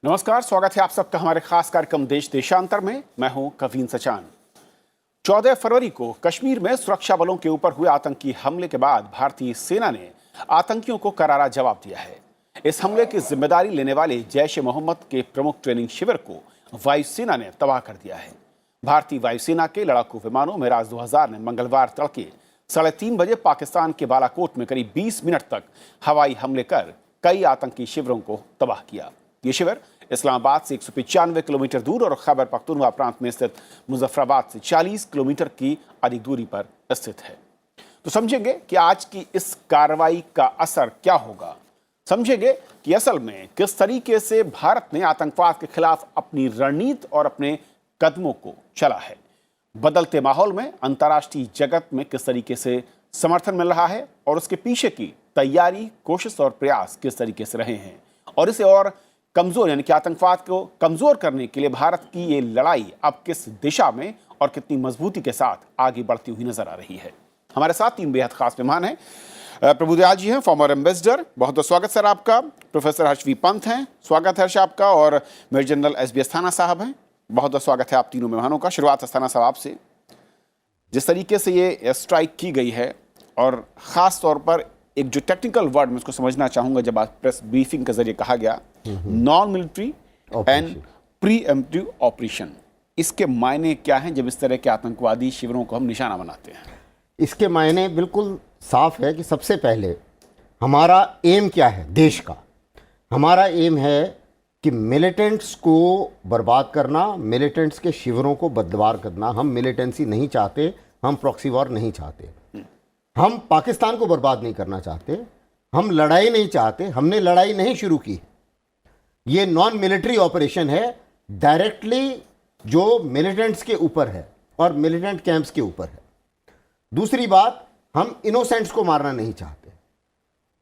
नमस्कार, स्वागत है आप सबका हमारे खास कार्यक्रम देश देशांतर में। मैं हूं कवीन सचान। 14 फरवरी को कश्मीर में सुरक्षा बलों के ऊपर हुए आतंकी हमले के बाद भारतीय सेना ने आतंकियों को करारा जवाब दिया है। इस हमले की जिम्मेदारी लेने वाले जैश ए मोहम्मद के प्रमुख ट्रेनिंग शिविर को वायुसेना ने तबाह कर दिया है। भारतीय वायुसेना के लड़ाकू विमानों मिराज 2000 ने मंगलवार तड़के 3:30 बजे पाकिस्तान के बालाकोट में करीब 20 मिनट तक हवाई हमले कर कई आतंकी शिविरों को तबाह किया। ये शिविर इस्लामाबाद से 195 किलोमीटर दूर और खैबर पख्तूनख्वा प्रांत में स्थित मुजफ्फराबाद से 40 किलोमीटर की अधिक दूरी पर स्थित है। तो समझेंगे कि आज की इस कार्रवाई का असर क्या होगा। समझेंगे कि असल में किस तरीके से भारत ने आतंकवाद के खिलाफ अपनी रणनीति और अपने कदमों को चला है। बदलते माहौल में अंतर्राष्ट्रीय जगत में किस तरीके से समर्थन मिल रहा है और उसके पीछे की तैयारी, कोशिश और प्रयास किस तरीके से रहे हैं, और इसे और कमजोर यानी कि आतंकवाद को कमजोर करने के लिए भारत की ये लड़ाई अब किस दिशा में और कितनी मजबूती के साथ आगे बढ़ती हुई नजर आ रही है। हमारे साथ 3 बेहद खास मेहमान हैं। प्रभुदयाल जी हैं, फॉर्मर एम्बेसडर, बहुत बहुत स्वागत सर आपका। प्रोफेसर हर्ष वी पंत हैं, स्वागत है हर्ष आपका। और मेजर जनरल एस.बी. अस्थाना साहब हैं, बहुत बहुत स्वागत है आप तीनों मेहमानों का। शुरुआत अस्थाना साहब आपसे। जिस तरीके से ये स्ट्राइक की गई है और ख़ास तौर पर एक जो टेक्निकल वर्ड मैं उसको समझना चाहूँगा, जब आज प्रेस ब्रीफिंग के जरिए कहा गया non military and pre-emptive operation, इसके मायने क्या हैं जब इस तरह के आतंकवादी शिविरों को हम निशाना बनाते हैं? इसके मायने बिल्कुल साफ है कि सबसे पहले हमारा एम क्या है देश का। हमारा एम है कि मिलिटेंट्स को बर्बाद करना, मिलिटेंट्स के शिविरों को बददबार करना। हम मिलिटेंसी नहीं चाहते, हम प्रॉक्सी वॉर नहीं चाहते, हम पाकिस्तान को बर्बाद नहीं करना चाहते, हम लड़ाई नहीं चाहते, हमने लड़ाई नहीं शुरू की। ये नॉन मिलिट्री ऑपरेशन है, डायरेक्टली जो मिलिटेंट्स के ऊपर है और मिलिटेंट कैंप्स के ऊपर है। दूसरी बात, हम इनोसेंट्स को मारना नहीं चाहते,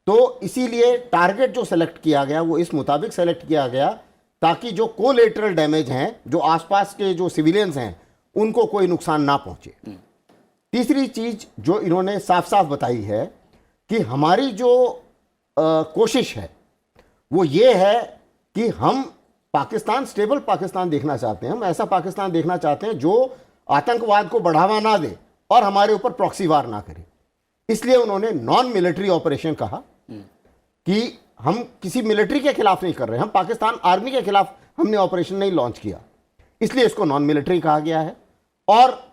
तो इसीलिए टारगेट जो सेलेक्ट किया गया वो इस मुताबिक सेलेक्ट किया गया ताकि जो कोलेटरल डैमेज हैं, जो आसपास के जो सिविलियंस हैं, उनको कोई नुकसान ना पहुंचे। तीसरी चीज जो इन्होंने साफ साफ बताई है कि हमारी जो कोशिश है वो ये है कि हम पाकिस्तान, स्टेबल पाकिस्तान देखना चाहते हैं। हम ऐसा पाकिस्तान देखना चाहते हैं जो आतंकवाद को बढ़ावा ना दे और हमारे ऊपर प्रॉक्सी वार ना करे। इसलिए उन्होंने नॉन मिलिट्री ऑपरेशन कहा कि हम किसी मिलिट्री के खिलाफ नहीं कर रहे, हम पाकिस्तान आर्मी के खिलाफ हमने ऑपरेशन नहीं लॉन्च किया, इसलिए इसको नॉन मिलिट्री कहा गया है। और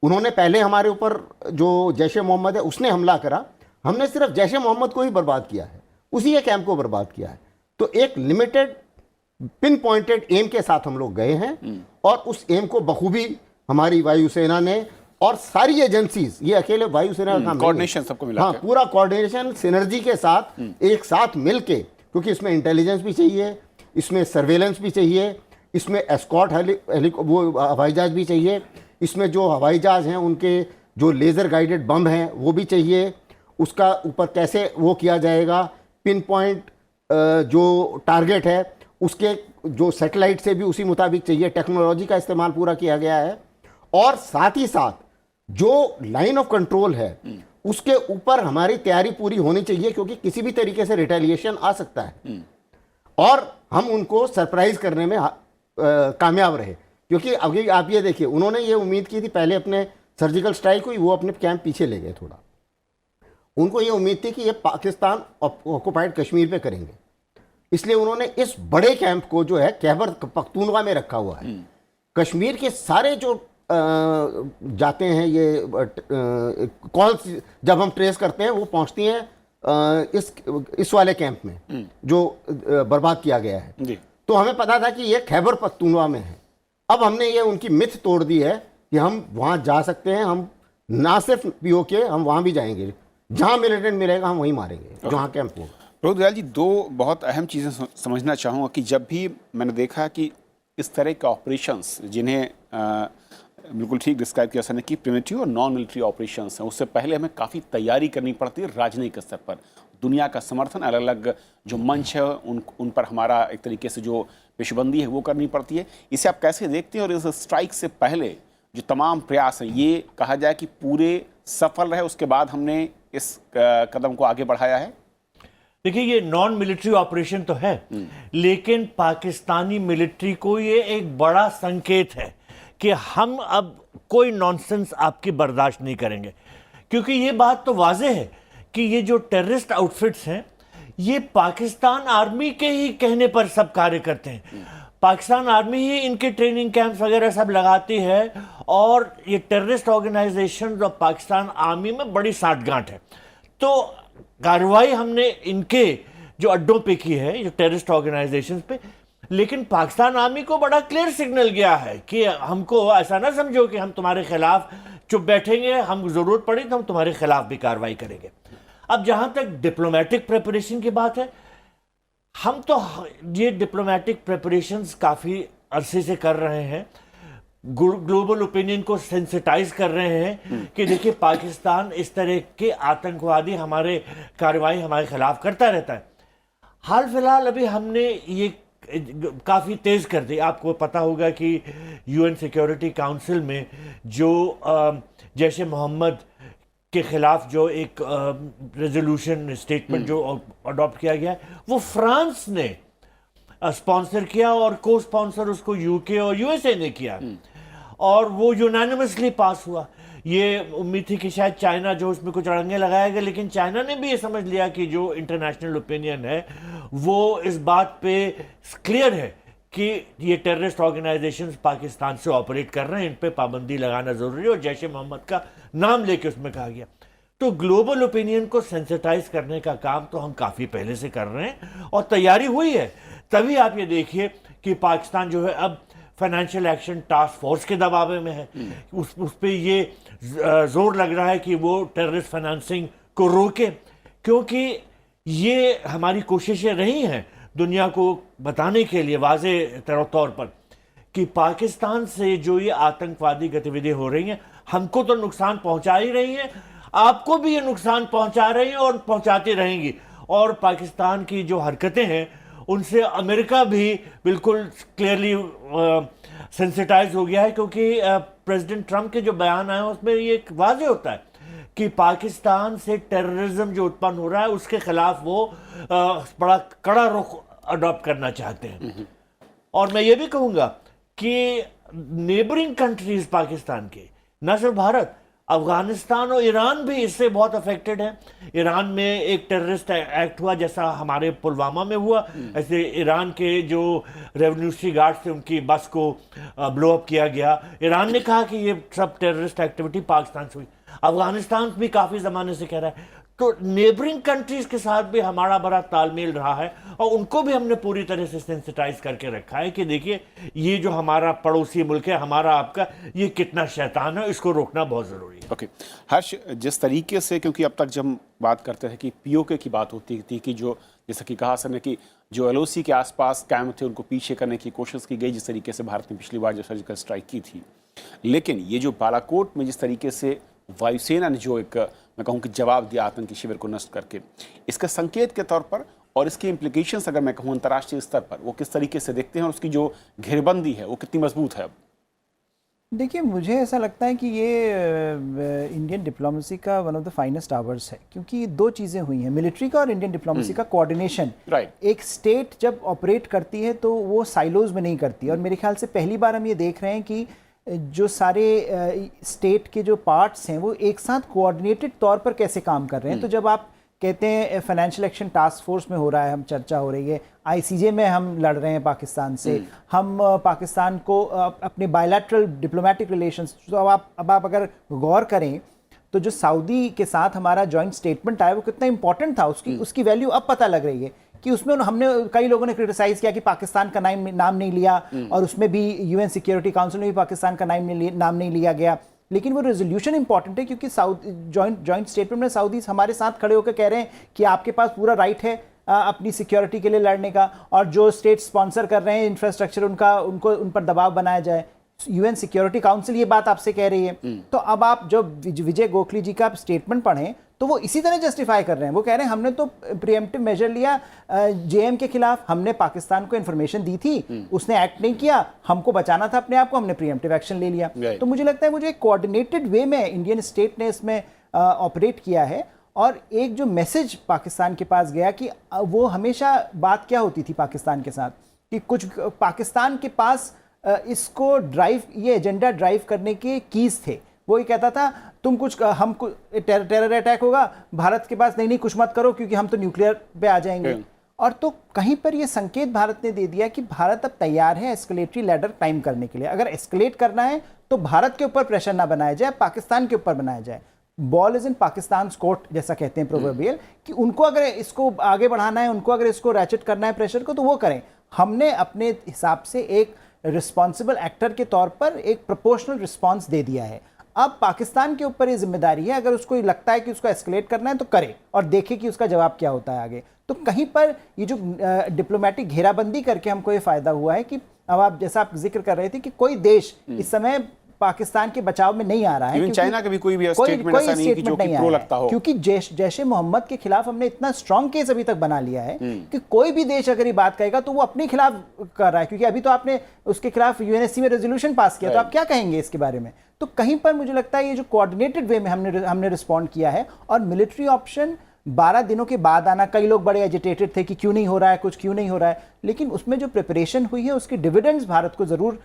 उन्होंने पहले हमारे ऊपर जो जैश ए मोहम्मद है उसने हमला करा, हमने सिर्फ जैश ए मोहम्मद को ही बर्बाद किया है, उसी के कैंप को बर्बाद किया है। तो एक लिमिटेड पिन पॉइंटेड एम के साथ हम लोग गए हैं और उस एम को बखूबी हमारी वायुसेना ने और सारी एजेंसीज, ये अकेले वायुसेना का कोऑर्डिनेशन सबको मिला, हाँ, पूरा कोऑर्डिनेशन सिनर्जी के साथ एक साथ मिलके, क्योंकि इसमें इंटेलिजेंस भी चाहिए, इसमें सर्वेलेंस भी चाहिए, इसमें एस्कॉर्ट वो हवाई जहाज भी चाहिए, इसमें जो हवाई जहाज हैं उनके जो लेज़र गाइडेड बम हैं वो भी चाहिए, उसका ऊपर कैसे वो किया जाएगा, पिन पॉइंट जो टारगेट है उसके जो सैटेलाइट से भी उसी मुताबिक चाहिए। टेक्नोलॉजी का इस्तेमाल पूरा किया गया है और साथ ही साथ जो लाइन ऑफ कंट्रोल है उसके ऊपर हमारी तैयारी पूरी होनी चाहिए, क्योंकि किसी भी तरीके से रिटेलिएशन आ सकता है और हम उनको सरप्राइज करने में कामयाब रहे। क्योंकि अभी आप ये देखिए, उन्होंने ये उम्मीद की थी पहले अपने सर्जिकल स्ट्राइक हुई, वो अपने कैंप पीछे ले गए थोड़ा। उनको ये उम्मीद थी कि ये पाकिस्तान ऑक्युपाइड कश्मीर पे करेंगे, इसलिए उन्होंने इस बड़े कैंप को जो है खैबर पख्तूनख्वा में रखा हुआ है। कश्मीर के सारे जो जाते हैं ये कॉल्स जब हम ट्रेस करते हैं वो पहुंचती हैं इस वाले कैंप में जो बर्बाद किया गया है। तो हमें पता था कि ये खैबर पख्तूनख्वा में है। अब हमने ये उनकी मिथ तोड़ दी है कि हम वहां जा सकते हैं, हम ना सिर्फ पीओके, हम वहां भी जाएंगे, जहां मिलिटेंट मिलेगा हम वहीं मारेंगे, जहां कैंप होगा। प्रभुदयाल जी, 2 बहुत अहम चीज़ें समझना चाहूँगा कि जब भी मैंने देखा कि इस तरह के ऑपरेशंस जिन्हें बिल्कुल ठीक डिस्क्राइब किया सर ने कि प्रिमिटिव और नॉन मिलिट्री ऑपरेशंस हैं, उससे पहले हमें काफ़ी तैयारी करनी पड़ती है राजनयिक स्तर पर। दुनिया का समर्थन, अलग अलग जो मंच है उन पर हमारा एक तरीके से जो पेशबंदी है वो करनी पड़ती है। इसे आप कैसे देखते हैं? और इस स्ट्राइक से पहले जो तमाम प्रयास हैं, ये कहा जाए कि पूरे सफल रहे, उसके बाद हमने इस कदम को आगे बढ़ाया है? देखिए ये नॉन मिलिट्री ऑपरेशन तो है, लेकिन पाकिस्तानी मिलिट्री को ये एक बड़ा संकेत है कि हम अब कोई नॉनसेंस आपकी बर्दाश्त नहीं करेंगे, क्योंकि ये बात तो वाज़ेह है कि ये जो टेररिस्ट आउटफिट्स हैं ये पाकिस्तान आर्मी के ही कहने पर सब कार्य करते हैं। पाकिस्तान आर्मी ही इनके ट्रेनिंग कैंप्स वगैरह सब लगाती है और ये टेररिस्ट ऑर्गेनाइजेशन और पाकिस्तान आर्मी में बड़ी साठगांठ है। तो कार्रवाई हमने इनके जो अड्डों पे की है, जो टेररिस्ट ऑर्गेनाइजेशंस पे, लेकिन पाकिस्तान आर्मी को बड़ा क्लियर सिग्नल गया है कि हमको ऐसा ना समझो कि हम तुम्हारे खिलाफ चुप बैठेंगे, हम जरूरत पड़ी तो हम तुम्हारे खिलाफ भी कार्रवाई करेंगे। अब जहां तक डिप्लोमेटिक प्रिपरेशन की बात है, हम तो ये डिप्लोमेटिक प्रिपरेशंस काफी अरसे से कर रहे हैं, ग्लोबल ओपिनियन को सेंसिटाइज कर रहे हैं कि देखिए पाकिस्तान इस तरह के आतंकवादी हमारे कार्रवाई हमारे खिलाफ करता रहता है। हाल फिलहाल अभी हमने ये काफ़ी तेज़ कर दी। आपको पता होगा कि यूएन सिक्योरिटी काउंसिल में जो जैश ए मोहम्मद के खिलाफ जो एक रेजोल्यूशन स्टेटमेंट जो अडॉप्ट किया गया है, वो फ्रांस ने स्पॉन्सर किया और को स्पॉन्सर उसको यूके और यूएसए ने किया और वो यूनानिमसली पास हुआ। ये उम्मीद थी कि शायद चाइना जो उसमें कुछ अड़ंगे लगाएगा, लेकिन चाइना ने भी ये समझ लिया कि जो इंटरनेशनल ओपिनियन है वो इस बात पे क्लियर है कि ये टेररिस्ट ऑर्गेनाइजेशंस पाकिस्तान से ऑपरेट कर रहे हैं, इन पे पाबंदी लगाना जरूरी है और जैश ए मोहम्मद का नाम लेके उसमें कहा गया। तो ग्लोबल ओपिनियन को सेंसिटाइज करने का काम तो हम काफ़ी पहले से कर रहे हैं और तैयारी हुई है। तभी आप ये देखिए कि पाकिस्तान जो है अब फाइनेंशियल एक्शन टास्क फोर्स के दबाव में है, उस पर ये जोर लग रहा है कि वो टेररिस्ट फाइनेंसिंग को रोके, क्योंकि ये हमारी कोशिशें रही हैं दुनिया को बताने के लिए वाज़े तौर पर कि पाकिस्तान से जो ये आतंकवादी गतिविधि हो रही हैं हमको तो नुकसान पहुंचा ही रही हैं, आपको भी ये नुकसान पहुंचा रही हैं और पहुंचाती रहेंगी। और पाकिस्तान की जो हरकतें हैं उनसे अमेरिका भी बिल्कुल क्लियरली सेंसिटाइज हो गया है, क्योंकि प्रेसिडेंट ट्रंप के जो बयान आए हैं उसमें ये वाज़ेह होता है कि पाकिस्तान से टेररिज्म जो उत्पन्न हो रहा है उसके खिलाफ वो बड़ा कड़ा रुख अडॉप्ट करना चाहते हैं। और मैं ये भी कहूँगा कि नेबरिंग कंट्रीज पाकिस्तान के, न सिर्फ भारत, अफगानिस्तान और ईरान भी इससे बहुत अफेक्टेड है। ईरान में एक टेररिस्ट एक्ट हुआ जैसा हमारे पुलवामा में हुआ, ऐसे ईरान के जो रेवोल्यूशनरी गार्ड थे उनकी बस को ब्लो अप किया गया। ईरान ने कहा कि ये सब टेररिस्ट एक्टिविटी पाकिस्तान से हुई। अफगानिस्तान भी काफ़ी ज़माने से कह रहा है। तो नेबरिंग कंट्रीज के साथ भी हमारा बड़ा तालमेल रहा है और उनको भी हमने पूरी तरह से सेंसिटाइज करके रखा है कि देखिए ये जो हमारा पड़ोसी मुल्क है, हमारा आपका, ये कितना शैतान है, इसको रोकना बहुत ज़रूरी है। ओके हर्ष, जिस तरीके से, क्योंकि अब तक जब हम बात करते थे कि पीओके की बात होती थी कि जो जैसा कि कहा सर ने कि जो एलओसी के आसपास कैंप थे उनको पीछे करने की कोशिश की गई, जिस तरीके से भारत ने पिछली बार जो सर्जिकल स्ट्राइक की थी, लेकिन ये जो बालाकोट में जिस तरीके से वायुसेना ने जो एक मैं कहूँ कि जवाब दिया आतंकी शिविर को नष्ट करके, इसका संकेत के तौर पर और इसकी इम्प्लीकेशंस अगर मैं कहूँ अंतर्राष्ट्रीय स्तर पर वो किस तरीके से देखते हैं और उसकी जो घेरबंदी है वो कितनी मजबूत है अब? देखिए, मुझे ऐसा लगता है कि ये इंडियन डिप्लोमेसी का one of the finest hours है, क्योंकि दो चीज़ें हुई हैं, मिलिट्री का और इंडियन डिप्लोमेसी का कोऑर्डिनेशन। एक स्टेट जब ऑपरेट करती है तो वो साइलोज में नहीं करती, और मेरे ख्याल से पहली बार हम ये देख रहे हैं कि जो सारे स्टेट के जो पार्ट्स हैं वो एक साथ कोऑर्डिनेटेड तौर पर कैसे काम कर रहे हैं। तो जब आप कहते हैं फाइनेंशियल एक्शन टास्क फोर्स में हो रहा है, हम चर्चा हो रही है, आईसीजे में हम लड़ रहे हैं पाकिस्तान से, हम पाकिस्तान को अपने बायलैटरल डिप्लोमेटिक रिलेशंस, तो अब आप अगर गौर करें तो जो सऊदी के साथ हमारा जॉइंट स्टेटमेंट आया वो कितना इंपॉर्टेंट था, उसकी वैल्यू अब पता लग रही है कि उसमें हमने, कई लोगों ने क्रिटिसाइज किया कि पाकिस्तान का नाम नहीं लिया, और उसमें भी यूएन सिक्योरिटी काउंसिल में भी पाकिस्तान का नाम नहीं लिया गया, लेकिन वो रेजोल्यूशन इंपॉर्टेंट है क्योंकि जॉइंट स्टेटमेंट में सऊदीज हमारे साथ खड़े होकर कह रहे हैं कि आपके पास पूरा राइट है अपनी सिक्योरिटी के लिए लड़ने का, और जो स्टेट स्पॉन्सर कर रहे हैं इंफ्रास्ट्रक्चर उन पर दबाव बनाया जाए। यूएन सिक्योरिटी काउंसिल ये बात आपसे कह रही है। तो अब आप जो विजय गोखले जी का स्टेटमेंट पढ़ें तो वो इसी तरह जस्टिफाई कर रहे हैं। वो कह रहे हैं हमने तो प्रीएम्प्टिव मेजर लिया जेएम के खिलाफ, हमने पाकिस्तान को इन्फॉर्मेशन दी थी, उसने एक्ट नहीं किया, हमको बचाना था अपने आप को, हमने प्रीएम्प्टिव एक्शन ले लिया। तो मुझे लगता है वो जो एक कोऑर्डिनेटेड वे में इंडियन स्टेट ने इसमें ऑपरेट किया है, और एक जो मैसेज पाकिस्तान के पास गया कि वो हमेशा बात क्या होती थी पाकिस्तान के साथ कि कुछ पाकिस्तान के पास इसको ड्राइव, ये एजेंडा ड्राइव करने के कीज थे। वो ये कहता था तुम कुछ, हम टेरर अटैक होगा, भारत के पास नहीं कुछ मत करो क्योंकि हम तो न्यूक्लियर पे आ जाएंगे। और तो कहीं पर ये संकेत भारत ने दे दिया कि भारत अब तैयार है एस्केलेटरी लैडर क्लाइम करने के लिए। अगर एस्केलेट करना है तो भारत के ऊपर प्रेशर ना बनाया जाए, पाकिस्तान के ऊपर बनाया जाए। Ball is in Pakistan court, जैसा कहते हैं प्रोवर्बियल, कि उनको अगर इसको आगे बढ़ाना है, उनको अगर इसको रैचेट करना है प्रेशर को, तो वो करें। हमने अपने हिसाब से एक रिस्पॉन्सिबल एक्टर के तौर पर एक प्रोपोर्शनल रिस्पॉन्स दे दिया है। अब पाकिस्तान के ऊपर ये जिम्मेदारी है, अगर उसको लगता है कि उसको एस्केलेट करना है तो करे और देखे कि उसका जवाब क्या होता है आगे। तो कहीं पर ये जो डिप्लोमेटिक घेराबंदी करके हमको ये फायदा हुआ है कि अब आप, जैसा आप जिक्र कर रहे थे कि कोई देश इस समय पाकिस्तान के बचाव में नहीं आ रहा है। चाइना का भी कोई स्टेटमेंट ऐसा नहीं है कि जो कि प्रो लगता हो, क्योंकि जैशे मोहम्मद के खिलाफ हमने इतना स्ट्रांग केस अभी तक बना लिया है कि कोई भी देश अगर ये बात कहेगा तो वो अपने खिलाफ कर रहा है, क्योंकि अभी तो आपने उसके खिलाफ यूएनएससी में रेजोल्यूशन पास किया, तो आप क्या कहेंगे इसके बारे में। तो कहीं पर मुझे लगता है ये जो कोऑर्डिनेटेड वे में हमने रिस्पॉन्ड किया है। और मिलिट्री ऑप्शन 12 दिनों के बाद आना, कई लोग बड़े एजिटेटेड थे कि क्यों नहीं हो रहा है, कुछ क्यों नहीं हो रहा है, लेकिन उसमें जो प्रिपरेशन हुई है उसके डिविडेंड्स भारत को जरूर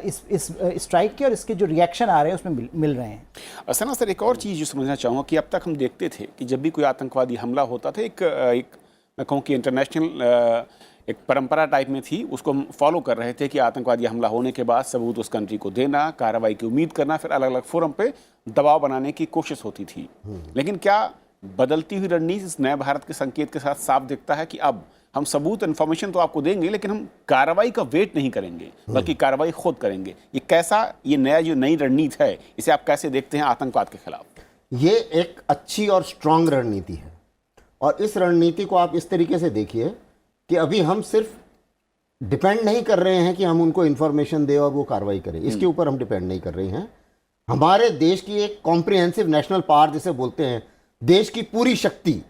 इस स्ट्राइक के और इसके जो रिएक्शन आ रहे हैं उसमें मिल रहे हैं। सना सर, एक और चीज़ जो समझना चाहूँगा कि अब तक हम देखते थे कि जब भी कोई आतंकवादी हमला होता था, एक मैं कहूँ कि इंटरनेशनल एक परंपरा टाइप में थी, उसको हम फॉलो कर रहे थे कि आतंकवादी हमला होने के बाद सबूत उस कंट्री को देना, कार्रवाई की उम्मीद करना, फिर अलग अलग फोरम पे दबाव बनाने की कोशिश होती थी। लेकिन क्या बदलती हुई रणनीति इस नए भारत के संकेत के साथ साफ दिखता है कि अब हम सबूत, इन्फॉर्मेशन तो आपको देंगे लेकिन हम कार्रवाई का वेट नहीं करेंगे बल्कि कार्रवाई खुद करेंगे। ये कैसा, ये नया जो नई रणनीति है, इसे आप कैसे देखते हैं आतंकवाद के खिलाफ? ये एक अच्छी और स्ट्रांग रणनीति है और इस रणनीति को आप इस तरीके से देखिए कि अभी हम सिर्फ डिपेंड नहीं कर रहे हैं कि हम उनको इन्फॉर्मेशन दें और वो कार्रवाई करें, इसके ऊपर हम डिपेंड नहीं कर रहे हैं। हमारे देश की एक कॉम्प्रिहेंसिव नेशनल पावर जिसे बोलते हैं, देश की पूरी शक्ति,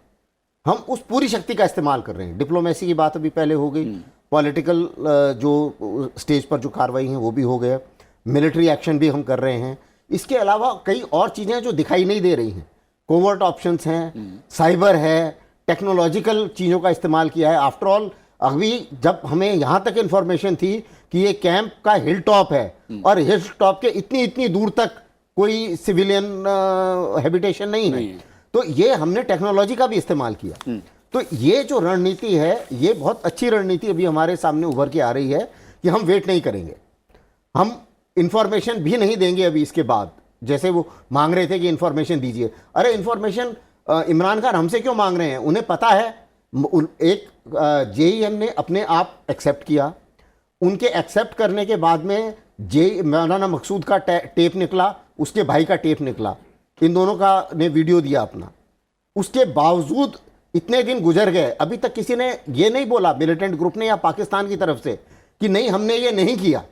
हम उस पूरी शक्ति का इस्तेमाल कर रहे हैं। डिप्लोमेसी की बात अभी पहले हो गई, पॉलिटिकल जो स्टेज पर जो कार्रवाई है वो भी हो गया, मिलिट्री एक्शन भी हम कर रहे हैं। इसके अलावा कई और चीज़ें जो दिखाई नहीं दे रही हैं, कोवर्ट ऑप्शंस हैं, साइबर है, टेक्नोलॉजिकल चीज़ों का इस्तेमाल किया है। आफ्टर ऑल अभी जब हमें यहाँ तक इन्फॉर्मेशन थी कि ये कैंप का हिल टॉप है और हिल टॉप के इतनी इतनी दूर तक कोई सिविलियन हैबिटेशन नहीं है, तो ये हमने टेक्नोलॉजी का भी इस्तेमाल किया। तो ये जो रणनीति है, ये बहुत अच्छी रणनीति अभी हमारे सामने उभर के आ रही है कि हम वेट नहीं करेंगे, हम इंफॉर्मेशन भी नहीं देंगे अभी इसके बाद। जैसे वो मांग रहे थे कि इंफॉर्मेशन दीजिए, अरे इंफॉर्मेशन इमरान खान हमसे क्यों मांग रहे हैं? उन्हें पता है, एक जेईएम ने अपने आप एक्सेप्ट किया, उनके एक्सेप्ट करने के बाद में मौलाना मकसूद का टेप निकला, उसके भाई का टेप निकला, इन दोनों का ने वीडियो दिया अपना। उसके बावजूद इतने दिन गुजर गए, अभी तक किसी ने ये नहीं बोला, मिलिटेंट ग्रुप ने या पाकिस्तान की तरफ से, कि नहीं हमने ये नहीं किया।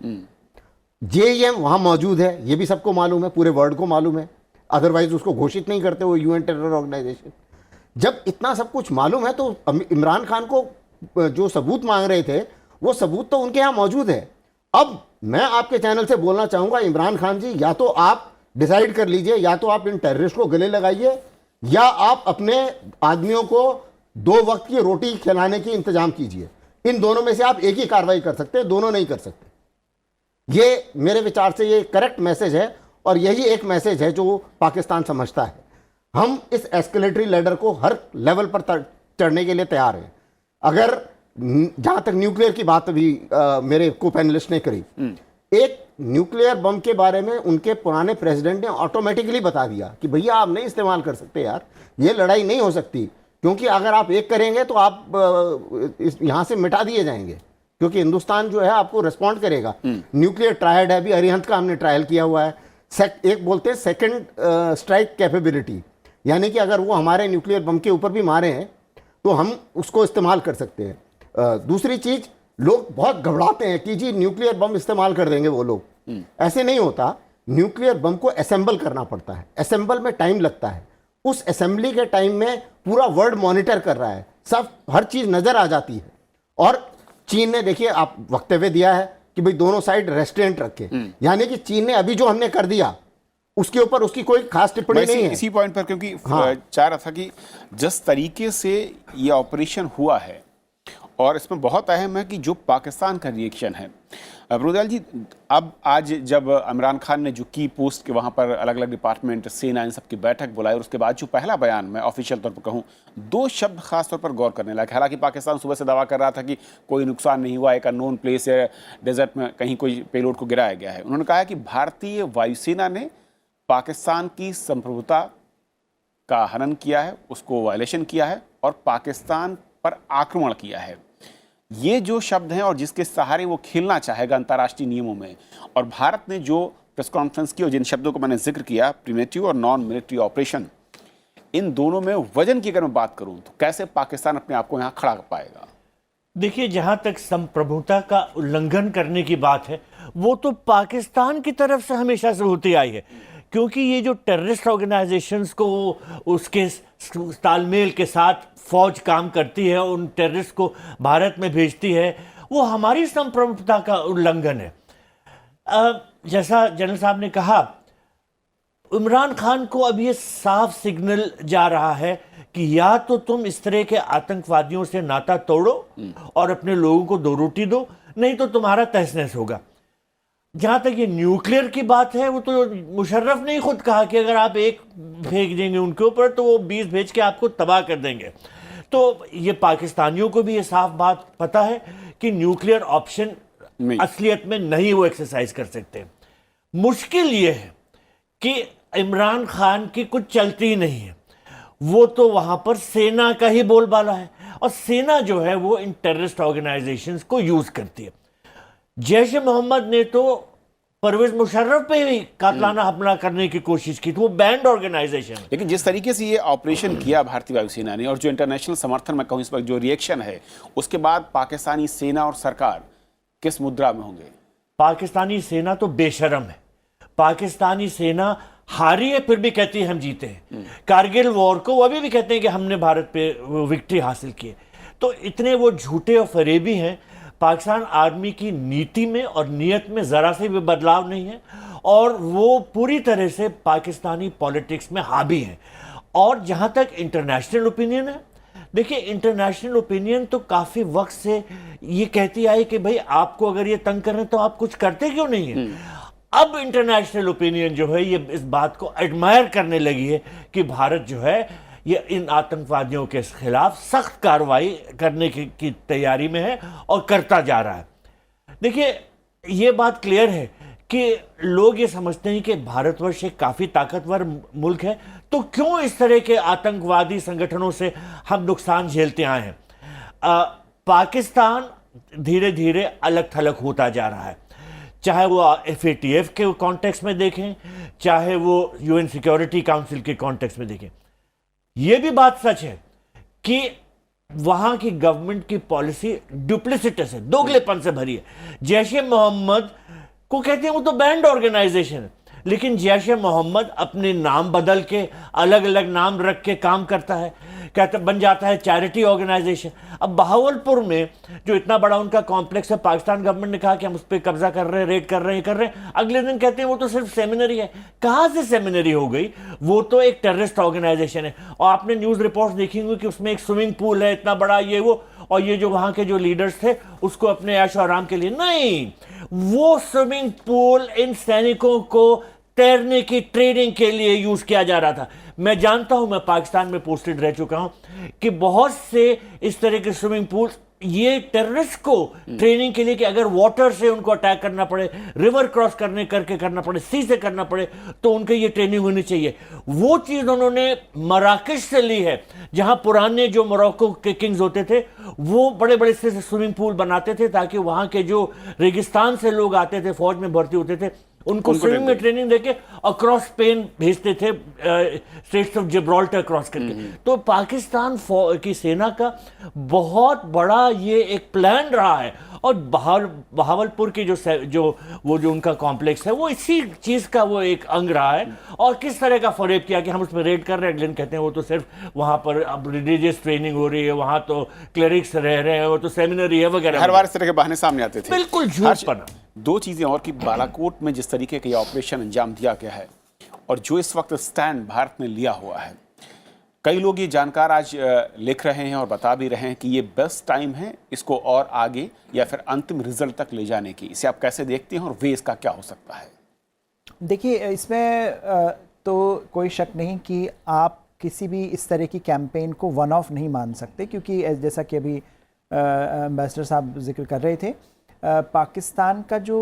जेईएम वहाँ मौजूद है, ये भी सबको मालूम है, पूरे वर्ल्ड को मालूम है, अदरवाइज उसको घोषित नहीं करते वो यूएन टेरर ऑर्गेनाइजेशन। जब इतना सब कुछ मालूम है तो इमरान खान को जो सबूत मांग रहे थे वो सबूत तो उनके यहाँ मौजूद है। अब मैं आपके चैनल से बोलना चाहूँगा, इमरान खान जी, या तो आप डिसाइड कर लीजिए, या तो आप इन टेररिस्ट को गले लगाइए या आप अपने आदमियों को 2 वक्त की रोटी खिलाने की इंतजाम कीजिए। इन दोनों में से आप एक ही कार्रवाई कर सकते हैं, दोनों नहीं कर सकते। ये मेरे विचार से ये करेक्ट मैसेज है और यही एक मैसेज है जो पाकिस्तान समझता है। हम इस एस्केलेटरी लैडर को हर लेवल पर चढ़ने के लिए तैयार हैं। अगर जहां तक न्यूक्लियर की बात अभी मेरे को पैनलिस्ट ने करी, एक न्यूक्लियर बम के बारे में उनके पुराने प्रेसिडेंट ने ऑटोमेटिकली बता दिया कि भैया आप नहीं इस्तेमाल कर सकते यार, ये लड़ाई नहीं हो सकती, क्योंकि अगर आप एक करेंगे तो आप यहां से मिटा दिए जाएंगे, क्योंकि हिंदुस्तान जो है आपको रिस्पॉन्ड करेगा। न्यूक्लियर ट्रायड है, अभी अरिहंत का हमने ट्रायल किया हुआ है। एक बोलते हैं सेकंड स्ट्राइक कैपेबिलिटी, यानी कि अगर वो हमारे न्यूक्लियर बम के ऊपर भी मारे हैं तो हम उसको इस्तेमाल कर सकते हैं। दूसरी चीज, लोग बहुत घबराते हैं कि जी न्यूक्लियर बम इस्तेमाल कर देंगे वो लोग, ऐसे नहीं होता। न्यूक्लियर बम को असेंबल करना पड़ता है, असेंबल में टाइम लगता है। उस असेंबली के टाइम में पूरा वर्ल्ड मॉनिटर कर रहा है, सब हर चीज नजर आ जाती है। और चीन ने, देखिए आप वक्तव्य दिया है कि भाई दोनों साइड रेस्ट्रेंट रखे, यानी कि चीन ने अभी जो हमने कर दिया उसके ऊपर उसकी कोई खास टिप्पणी नहीं है। इसी पॉइंट पर, क्योंकि हाँ। चाह रहा था कि जिस तरीके से ये ऑपरेशन हुआ है, और इसमें बहुत अहम है कि जो पाकिस्तान का रिएक्शन है। रुद्रलाल जी, अब आज जब इमरान खान ने जो की पोस्ट के वहाँ पर अलग अलग डिपार्टमेंट, सेना, इन सब की बैठक बुलाई, और उसके बाद जो पहला बयान, मैं ऑफिशियल तौर पर कहूँ, 2 शब्द खास तौर पर गौर करने लायक। हालांकि पाकिस्तान सुबह से दावा कर रहा था कि कोई नुकसान नहीं हुआ, एक अननोन प्लेस है डेजर्ट में कहीं कोई पेलोड को गिराया गया है। उन्होंने कहा कि भारतीय वायुसेना ने पाकिस्तान की संप्रभुता का हनन किया है, उसको वायलेशन किया है और पाकिस्तान पर आक्रमण किया है। ये जो शब्द हैं और जिसके सहारे वो खेलना चाहेगा अंतर्राष्ट्रीय नियमों में, और भारत ने जो प्रेस कॉन्फ्रेंस की और जिन शब्दों को मैंने जिक्र किया, प्रिवेंटिव और नॉन मिलिट्री ऑपरेशन, इन दोनों में वजन की अगर मैं बात करूं तो कैसे पाकिस्तान अपने आप को यहां खड़ा कर पाएगा? देखिए, जहां तक संप्रभुता का उल्लंघन करने की बात है, वो तो पाकिस्तान की तरफ से हमेशा से होती आई है, क्योंकि ये जो टेररिस्ट ऑर्गेनाइजेशंस को उसके तालमेल के साथ फौज काम करती है, उन टेररिस्ट को भारत में भेजती है, वो हमारी संप्रभुता का उल्लंघन है। जैसा जनरल साहब ने कहा, इमरान खान को अब ये साफ सिग्नल जा रहा है कि या तो तुम इस तरह के आतंकवादियों से नाता तोड़ो और अपने लोगों को 2 रोटी दो, नहीं तो तुम्हारा तहस नहस होगा। जहां तक ये न्यूक्लियर की बात है, वो तो मुशर्रफ ने ही खुद कहा कि अगर आप 1 फेंक देंगे उनके ऊपर तो वो 20 भेज के आपको तबाह कर देंगे। तो ये पाकिस्तानियों को भी ये साफ बात पता है कि न्यूक्लियर ऑप्शन असलियत में नहीं वो एक्सरसाइज कर सकते। मुश्किल ये है कि इमरान खान की कुछ चलती ही नहीं है, वो तो वहां पर सेना का ही बोलबाला है, और सेना जो है वो इन टेररिस्ट ऑर्गेनाइजेशंस को यूज करती है। जैश ए मोहम्मद ने तो परवेज मुशर्रफ पे भी कातलाना हमला करने की कोशिश की, तो वो बैंड ऑर्गेनाइजेशन है। लेकिन जिस तरीके से ये ऑपरेशन किया भारतीय वायुसेना ने, और जो इंटरनेशनल समर्थन मैं कहूँ इस पर, जो रिएक्शन है, उसके बाद पाकिस्तानी सेना और सरकार किस मुद्रा में होंगे? पाकिस्तानी सेना तो बेशरम है। पाकिस्तानी सेना हारी है, फिर भी कहती है हम जीते हैं। कारगिल वॉर को वो अभी भी कहते हैं कि हमने भारत पे विक्ट्री हासिल की है। तो इतने वो झूठे और फरेबी हैं। पाकिस्तान आर्मी की नीति में और नीयत में ज़रा से भी बदलाव नहीं है, और वो पूरी तरह से पाकिस्तानी पॉलिटिक्स में हावी हैं। और जहाँ तक इंटरनेशनल ओपिनियन है, देखिए, इंटरनेशनल ओपिनियन तो काफ़ी वक्त से ये कहती आई कि भाई आपको अगर ये तंग कर रहे हैं तो आप कुछ करते क्यों नहीं है। अब इंटरनेशनल ओपिनियन जो है ये इस बात को एडमायर करने लगी है कि भारत जो है ये इन आतंकवादियों के खिलाफ सख्त कार्रवाई करने की तैयारी में है और करता जा रहा है। देखिए, ये बात क्लियर है कि लोग ये समझते हैं कि भारतवर्ष एक काफ़ी ताकतवर मुल्क है, तो क्यों इस तरह के आतंकवादी संगठनों से हम नुकसान झेलते आए हैं। पाकिस्तान धीरे धीरे अलग थलग होता जा रहा है, चाहे वो FATF के कॉन्टेक्स्ट में देखें, चाहे वो UN सिक्योरिटी काउंसिल के कॉन्टेक्स्ट में देखें। ये भी बात सच है कि वहां की गवर्नमेंट की पॉलिसी डुप्लिसिटस है, दोगलेपन से भरी है। जैश ए मोहम्मद को कहते हैं वो तो बैंड ऑर्गेनाइजेशन है, लेकिन जैश ए मोहम्मद अपने नाम बदल के अलग अलग नाम रख के काम करता है, कहते बन जाता है चैरिटी ऑर्गेनाइजेशन। अब बहावलपुर में जो इतना बड़ा उनका कॉम्प्लेक्स है, पाकिस्तान गवर्नमेंट ने कहा कि हम उस पर कब्जा कर रहे हैं, रेड कर रहे हैं, अगले दिन कहते हैं वो तो सिर्फ सेमिनरी है। कहां से सेमिनरी हो गई, वो तो एक टेररिस्ट ऑर्गेनाइजेशन है। और आपने न्यूज रिपोर्ट्स देखी होंगी कि उसमें एक स्विमिंग पूल है इतना बड़ा, ये वो, और ये जो वहां के जो लीडर्स थे उसको अपने ऐशो आराम के लिए नहीं, वो स्विमिंग पूल इन सैनिकों को तैरने की ट्रेनिंग के लिए यूज किया जा रहा था। मैं जानता हूं, मैं पाकिस्तान में पोस्टेड रह चुका हूं, कि बहुत से इस तरह के स्विमिंग पूल ये टेररिस्ट को ट्रेनिंग के लिए, कि अगर वाटर से उनको अटैक करना पड़े, रिवर क्रॉस करके करना पड़े, सी से करना पड़े, तो उनके ये ट्रेनिंग होनी चाहिए। वो चीज उन्होंने मराकश से ली है, जहां पुराने जो मोरक्को के किंग्स होते थे वो बड़े बड़े से स्विमिंग पूल बनाते थे, ताकि वहां के जो रेगिस्तान से लोग आते थे, फौज में भर्ती होते थे, उनको स्विमिंग में ट्रेनिंग देके अक्रॉस स्पेन भेजते थे, स्ट्रेट्स ऑफ जिब्राल्टर क्रॉस करके। तो पाकिस्तान की सेना का बहुत बड़ा ये एक प्लान रहा है, और बहावलपुर की जो उनका कॉम्प्लेक्स है वो इसी चीज का वो एक अंग रहा है। और किस तरह का फरेब किया कि हम उस पर रेड कर रहे हैं, अगले कहते हैं वो तो सिर्फ वहां पर अब रिलीजियस ट्रेनिंग हो रही है, वहां तो क्लेरिक्स रह रहे हैं, वो तो सेमिनरी है वगैरह। हर बार इस तरह के बहाने सामने आते थे। बिल्कुल झूठ पना। 2 चीजें और कि बालाकोट में जिस तरीके का ये ऑपरेशन अंजाम दिया गया है, और जो इस वक्त स्टैंड भारत ने लिया हुआ है, कई लोग ये जानकार आज लिख रहे हैं और बता भी रहे हैं कि ये बेस्ट टाइम है इसको और आगे या फिर अंतिम रिजल्ट तक ले जाने की। इसे आप कैसे देखते हैं और वे इसका क्या हो सकता है? देखिए, इसमें तो कोई शक नहीं कि आप किसी भी इस तरह की कैंपेन को वन ऑफ नहीं मान सकते, क्योंकि जैसा कि अभी एम्बेसडर साहब जिक्र कर रहे थे, पाकिस्तान का जो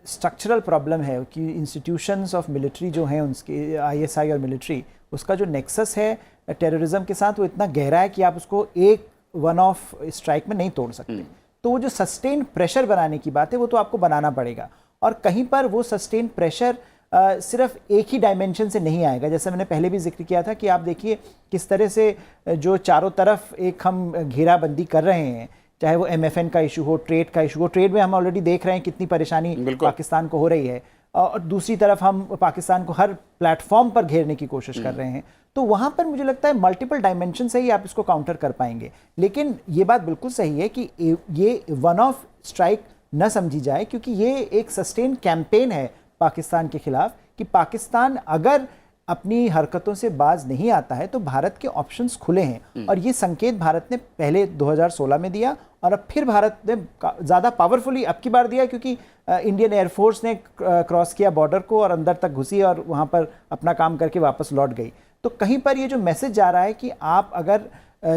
स्ट्रक्चरल प्रॉब्लम है कि इंस्टीट्यूशंस ऑफ मिलिट्री जो हैं उसके, आईएसआई और मिलिट्री, उसका जो नेक्सस है टेररिज्म के साथ वो इतना गहरा है कि आप उसको एक वन ऑफ स्ट्राइक में नहीं तोड़ सकते। तो वो जो सस्टेन प्रेशर बनाने की बात है वो तो आपको बनाना पड़ेगा, और कहीं पर वो सस्टेन प्रेशर सिर्फ एक ही डायमेंशन से नहीं आएगा। जैसे मैंने पहले भी जिक्र किया था कि आप देखिए किस तरह से जो चारों तरफ एक हम घेराबंदी कर रहे हैं, चाहे वो MFN का इशू हो, ट्रेड का इशू हो। ट्रेड में हम ऑलरेडी देख रहे हैं कितनी परेशानी पाकिस्तान को हो रही है, और दूसरी तरफ हम पाकिस्तान को हर प्लेटफॉर्म पर घेरने की कोशिश कर रहे हैं। तो वहाँ पर मुझे लगता है मल्टीपल डायमेंशन से ही आप इसको काउंटर कर पाएंगे। लेकिन ये बात बिल्कुल सही है कि ये वन ऑफ स्ट्राइक न समझी जाए, क्योंकि ये एक सस्टेन कैंपेन है पाकिस्तान के खिलाफ कि पाकिस्तान अगर अपनी हरकतों से बाज नहीं आता है तो भारत के ऑप्शंस खुले हैं। और ये संकेत भारत ने पहले 2016 में दिया, और अब फिर भारत ने ज़्यादा पावरफुली अब की बार दिया, क्योंकि इंडियन एयरफोर्स ने क्रॉस किया बॉर्डर को और अंदर तक घुसी और वहाँ पर अपना काम करके वापस लौट गई। तो कहीं पर ये जो मैसेज जा रहा है कि आप अगर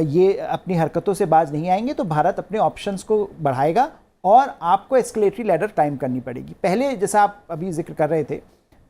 ये अपनी हरकतों से बाज नहीं आएंगे तो भारत अपने ऑप्शंस को बढ़ाएगा और आपको एस्केलेटरी लैडर क्लाइंब करनी पड़ेगी। पहले जैसा आप अभी जिक्र कर रहे थे,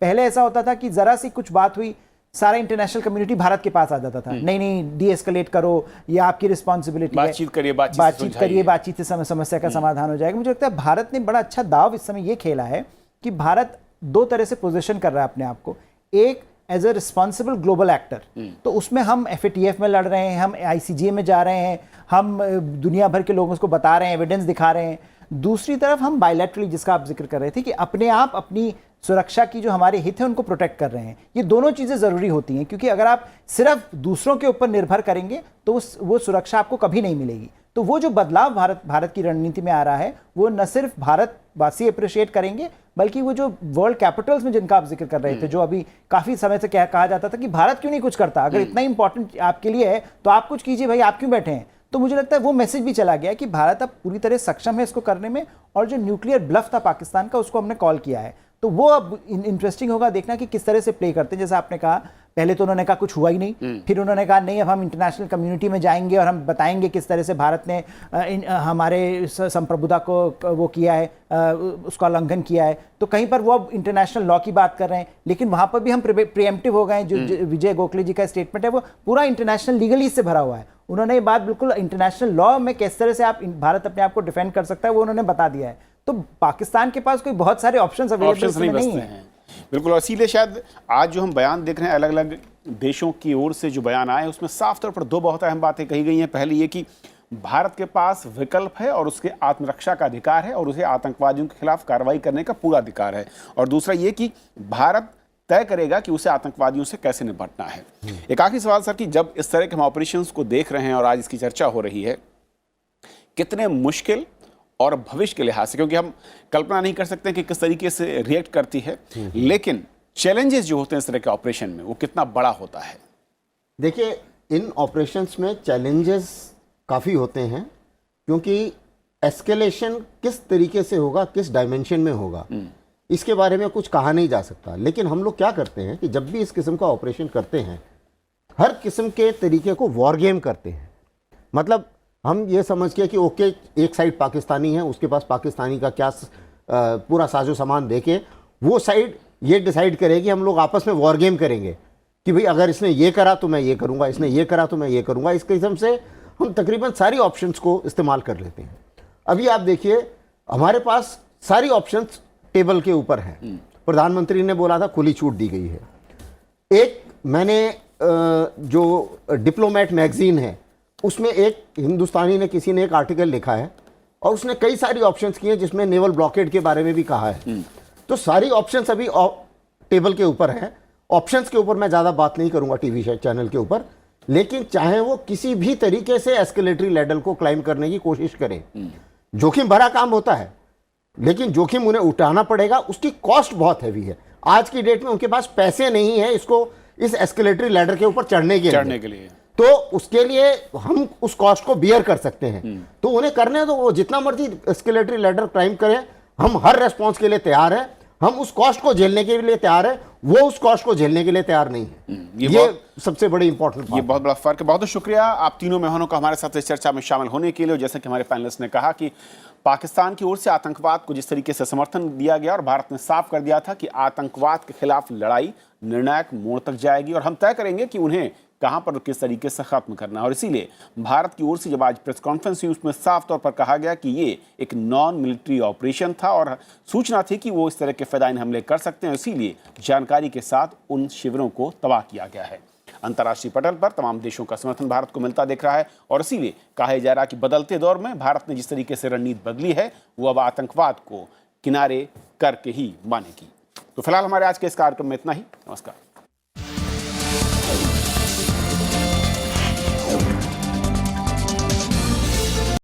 पहले ऐसा होता था कि ज़रा सी कुछ बात हुई, सारा इंटरनेशनल कम्युनिटी भारत के पास आ जाता था, नहीं डी एस्केलेट करो, ये आपकी रिस्पॉन्सिबिलिटी है, बातचीत करिए, बातचीत से समस्या का समाधान हो जाएगा। मुझे लगता है भारत ने बड़ा अच्छा दाव इस समय ये खेला है कि भारत दो तरह से पोजीशन कर रहा है अपने आप को। एक as a responsible global actor, तो उसमें हम FATF में लड़ रहे हैं, हम ICJ में जा रहे हैं, हम दुनिया भर के लोगों को बता रहे हैं, एविडेंस दिखा रहे हैं। दूसरी तरफ हम बायलैटरली, जिसका आप जिक्र कर रहे थे, कि अपने आप अपनी सुरक्षा की जो हमारे हित हैं उनको प्रोटेक्ट कर रहे हैं। ये दोनों चीज़ें ज़रूरी होती हैं, क्योंकि अगर आप सिर्फ दूसरों के ऊपर निर्भर करेंगे तो वो सुरक्षा आपको कभी नहीं मिलेगी। तो वो जो बदलाव भारत की रणनीति में आ रहा है, वो न सिर्फ भारतवासी अप्रिशिएट करेंगे, बल्कि वो जो वर्ल्ड कैपिटल्स में जिनका आप जिक्र कर रहे थे, जो अभी काफ़ी समय से कहा जाता था कि भारत क्यों नहीं कुछ करता, अगर इतना इंपॉर्टेंट आपके लिए है तो आप कुछ कीजिए भाई, आप क्यों बैठे हैं। तो मुझे लगता है वो मैसेज भी चला गया कि भारत अब पूरी तरह सक्षम है इसको करने में, और जो न्यूक्लियर ब्लफ था पाकिस्तान का, उसको हमने कॉल किया है। तो वो अब इंटरेस्टिंग होगा देखना कि किस तरह से प्ले करते हैं। जैसा आपने कहा, पहले तो उन्होंने कहा कुछ हुआ ही नहीं, फिर उन्होंने कहा नहीं अब हम इंटरनेशनल कम्युनिटी में जाएंगे और हम बताएंगे किस तरह से भारत ने हमारे संप्रभुता को वो किया है, उसका उल्लंघन किया है। तो कहीं पर वो अब इंटरनेशनल लॉ की बात कर रहे हैं, लेकिन वहाँ पर भी हम प्रिएम्प्टिव हो गए। जो विजय गोखले जी का स्टेटमेंट है वो पूरा इंटरनेशनल लीगली से भरा हुआ है। उन्होंने ये बात बिल्कुल इंटरनेशनल लॉ में किस तरह से आप भारत अपने आप को डिफेंड कर सकता है वो उन्होंने बता दिया है। तो पाकिस्तान के पास कोई बहुत सारे ऑप्शंस अवेलेबल नहीं है। बिल्कुल, और इसीलिए शायद आज जो हम बयान देख रहे हैं अलग अलग देशों की ओर से जो बयान आए, उसमें साफ तौर पर दो बहुत अहम बातें कही गई हैं। पहली ये कि भारत के पास विकल्प है और उसके आत्मरक्षा का अधिकार है और उसे आतंकवादियों के खिलाफ कार्रवाई करने का पूरा अधिकार है। और दूसरा ये कि भारत तय करेगा कि उसे आतंकवादियों से कैसे निपटना है। एक आखिरी सवाल सर, कि जब इस तरह के हम ऑपरेशंस को देख रहे हैं और आज इसकी चर्चा हो रही है, कितने मुश्किल और भविष्य के लिहाज से, क्योंकि हम कल्पना नहीं कर सकते कि किस तरीके से रिएक्ट करती है, लेकिन चैलेंजेस जो होते हैं इस तरह के ऑपरेशन में वो कितना बड़ा होता है? देखिए, इन ऑपरेशंस में चैलेंजेस काफ़ी होते हैं, क्योंकि एस्केलेशन किस तरीके से होगा, किस डायमेंशन में होगा, इसके बारे में कुछ कहा नहीं जा सकता। लेकिन हम लोग क्या करते हैं कि जब भी इस किस्म का ऑपरेशन करते हैं, हर किस्म के तरीके को वॉर गेम करते हैं। मतलब हम ये समझ के कि ओके, एक साइड पाकिस्तानी है, उसके पास पाकिस्तानी का क्या पूरा साजो सामान देके वो साइड ये डिसाइड करेगी हम लोग आपस में वॉर गेम करेंगे कि भाई अगर इसने ये करा तो मैं ये करूँगा, इसने ये करा तो मैं ये करूँगा। इस किस्म से हम तकरीबन सारी ऑप्शंस को इस्तेमाल कर लेते हैं। अभी आप देखिए, हमारे पास सारी ऑप्शंस टेबल के ऊपर हैं। प्रधानमंत्री ने बोला था खुली छूट दी गई है। एक मैंने जो डिप्लोमेट मैगजीन है उसमें एक हिंदुस्तानी ने किसी ने एक आर्टिकल लिखा है और उसने कई सारी ऑप्शंस किए जिसमें नेवल ब्लॉकेड के बारे में भी कहा है। तो सारी ऑप्शंस अभी टेबल के ऊपर हैं। ऑप्शंस के ऊपर मैं ज़्यादा बात नहीं करूंगा टीवी चैनल के ऊपर, लेकिन चाहे वो किसी भी तरीके से एस्केलेटरी लेडर को क्लाइम करने की कोशिश करें, जोखिम भरा काम होता है, लेकिन जोखिम उन्हें उठाना पड़ेगा। उसकी कॉस्ट बहुत हैवी है। आज की डेट में उनके पास पैसे नहीं है इसको इस एस्केलेटरी लैडर के ऊपर चढ़ने के लिए। तो उसके लिए हम उस कॉस्ट को बियर कर सकते हैं, तो उन्हें करने दो, वो जितना मर्जी एस्केलेटरी लैडर क्लाइंब करें, हम हर रेस्पॉन्स के लिए तैयार हैं, हम उस कॉस्ट को झेलने के लिए तैयार है, वो उस कॉस्ट को झेलने के लिए तैयार नहीं है। ये सबसे बड़ी इंपॉर्टेंट ये बहुत बड़ा फर्क है। बहुत बहुत शुक्रिया आप तीनों मेहमानों का हमारे साथ इस चर्चा में शामिल होने के लिए। जैसे कि हमारे पैनलिस्ट ने कहा कि पाकिस्तान की ओर से आतंकवाद को जिस तरीके से समर्थन दिया गया और भारत ने साफ कर दिया था कि आतंकवाद के खिलाफ लड़ाई निर्णायक मोड़ तक जाएगी और हम तय करेंगे कि उन्हें कहां पर किस तरीके से खत्म करना है। और इसीलिए भारत की ओर से जब आज प्रेस कॉन्फ्रेंस हुई उसमें साफ तौर पर कहा गया कि ये एक नॉन मिलिट्री ऑपरेशन था और सूचना थी कि वो इस तरह के फैदाइन हमले कर सकते हैं, इसीलिए जानकारी के साथ उन शिविरों को तबाह किया गया है। अंतर्राष्ट्रीय पटल पर तमाम देशों का समर्थन भारत को मिलता दिख रहा है और इसीलिए कहा जा रहा है कि बदलते दौर में भारत ने जिस तरीके से रणनीति बदली है वो अब आतंकवाद को किनारे करके ही मानेगी। तो फिलहाल हमारे आज के इस कार्यक्रम में इतना ही। नमस्कार।